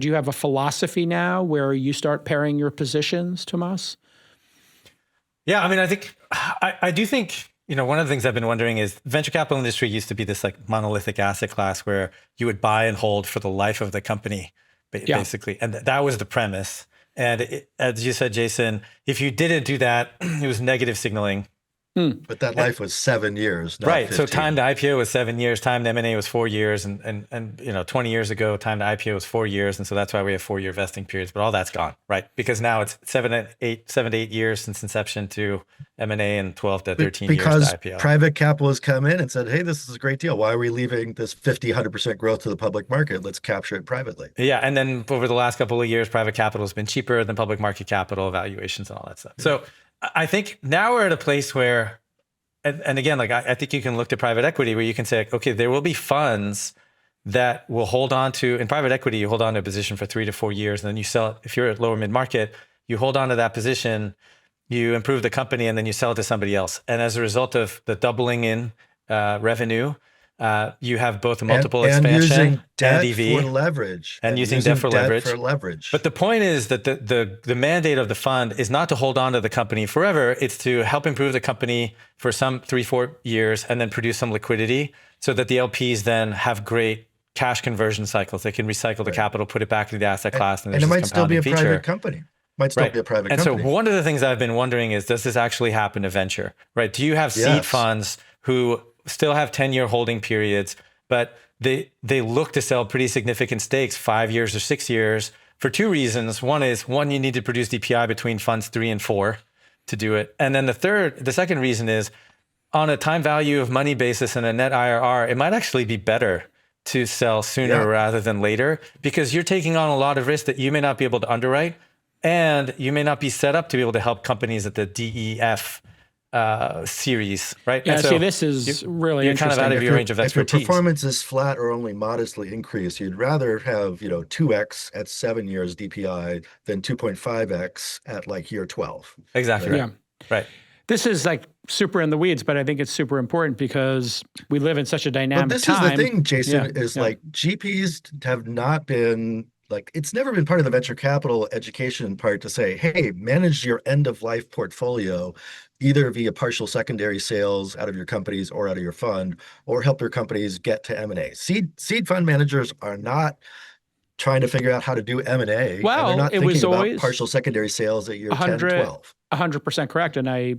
do you have a philosophy now where you start pairing your positions, Tomas? Yeah, I mean, I do think, one of the things I've been wondering is venture capital industry used to be this like monolithic asset class where you would buy and hold for the life of the company, basically. And that was the premise. And as you said, Jason, if you didn't do that, it was negative signaling. But that life was 7 years, not right. 15. So time to IPO was 7 years, time to M&A was 4 years, and 20 years ago, time to IPO was 4 years, and so that's why we have 4-year vesting periods. But all that's gone, right? Because now it's 7 to 8 years since inception to M&A and 12 to 13 years to IPO. Because private capital has come in and said, hey, this is a great deal. Why are we leaving this 50, 100% growth to the public market? Let's capture it privately. Yeah, and then over the last couple of years, private capital has been cheaper than public market capital, valuations and all that stuff. So I think now we're at a place where, and again, like I think you can look to private equity where you can say, okay, there will be funds that will hold on to, in private equity, you hold on to a position for 3 to 4 years, and then you sell it. If you're at lower mid-market, you hold on to that position, you improve the company, and then you sell it to somebody else. And as a result of the doubling in revenue, you have both a multiple expansion debt and EV. for leverage. And using debt for leverage. But the point is that the mandate of the fund is not to hold on to the company forever. It's to help improve the company for some 3-4 years and then produce some liquidity so that the LPs then have great cash conversion cycles. They can recycle the capital, put it back into the asset class. And it might still be a private company. Might still be a private company. And so one of the things I've been wondering is, does this actually happen to venture, right? Do you have seed funds who still have 10-year holding periods, but they look to sell pretty significant stakes 5 years or 6 years for 2 reasons. One, you need to produce DPI between funds 3 and 4 to do it. And then the second reason is on a time value of money basis and a net IRR, it might actually be better to sell sooner rather than later because you're taking on a lot of risk that you may not be able to underwrite and you may not be set up to be able to help companies at the DEF series, right? Yeah, and so see, this is really you're kind of out of your range of expertise. If your performance is flat or only modestly increased, you'd rather have 2x at 7 years DPI than 2.5x at like year 12. Exactly. Right? Yeah. Right. This is like super in the weeds, but I think it's super important because we live in such a dynamic time. This is the thing, Jason, like GPs have not been like, it's never been part of the venture capital education part to say, hey, manage your end of life portfolio, either via partial secondary sales out of your companies or out of your fund, or help your companies get to M&A. Seed fund managers are not trying to figure out how to do M&A. Well, and they're not it was thinking always about partial secondary sales at year 10, 12. 100% correct. And I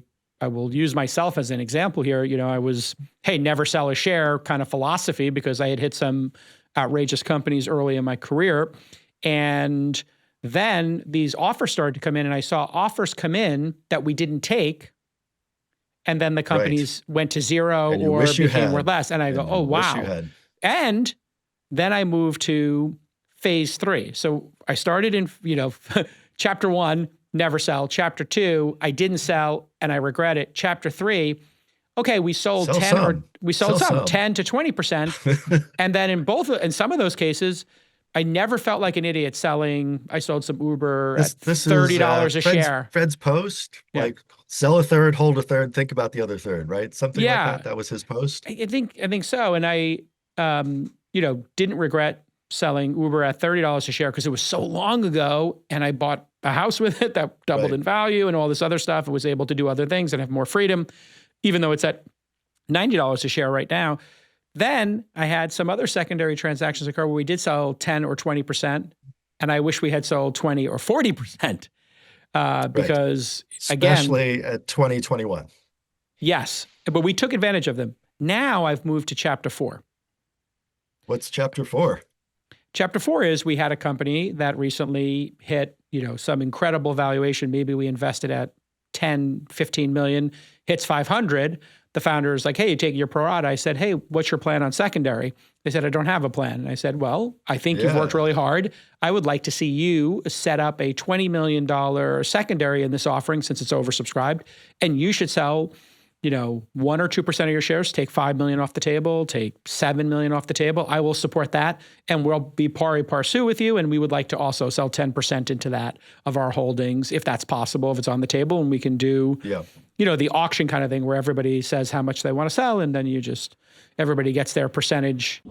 will use myself as an example here. I was, hey, never sell a share kind of philosophy because I had hit some outrageous companies early in my career. And then these offers started to come in and I saw offers come in that we didn't take. And then the companies went to zero or became worth less. And I go, oh, wow. And then I moved to phase 3. So I started in, chapter 1, never sell. Chapter 2, I didn't sell and I regret it. Chapter 3, okay, we sold 10 to 20%. And then in some of those cases, I never felt like an idiot selling. I sold some Uber at $30 a share. Fred's post, like sell a third, hold a third, think about the other third, right? Something like that. That was his post. I think so. And I, didn't regret selling Uber at $30 a share because it was so long ago, and I bought a house with it that doubled in value and all this other stuff. I was able to do other things and have more freedom, even though it's at $90 a share right now. Then I had some other secondary transactions occur where we did sell 10 or 20%, and I wish we had sold 20 or 40% because, especially at 2021. Yes, but we took advantage of them. Now I've moved to chapter 4. What's chapter 4? Chapter 4 is we had a company that recently hit, some incredible valuation. Maybe we invested at 10, 15 million, hits 500. The founder is like, hey, you take your pro rata. I said, hey, what's your plan on secondary? They said, I don't have a plan. And I said, well, I think you've worked really hard. I would like to see you set up a $20 million secondary in this offering since it's oversubscribed. And you should sell, 1 or 2% of your shares, take 5 million off the table, take 7 million off the table. I will support that. And we'll be pari passu with you. And we would like to also sell 10% into that of our holdings, if that's possible, if it's on the table. And we can do, the auction kind of thing where everybody says how much they want to sell. And then everybody gets their percentage.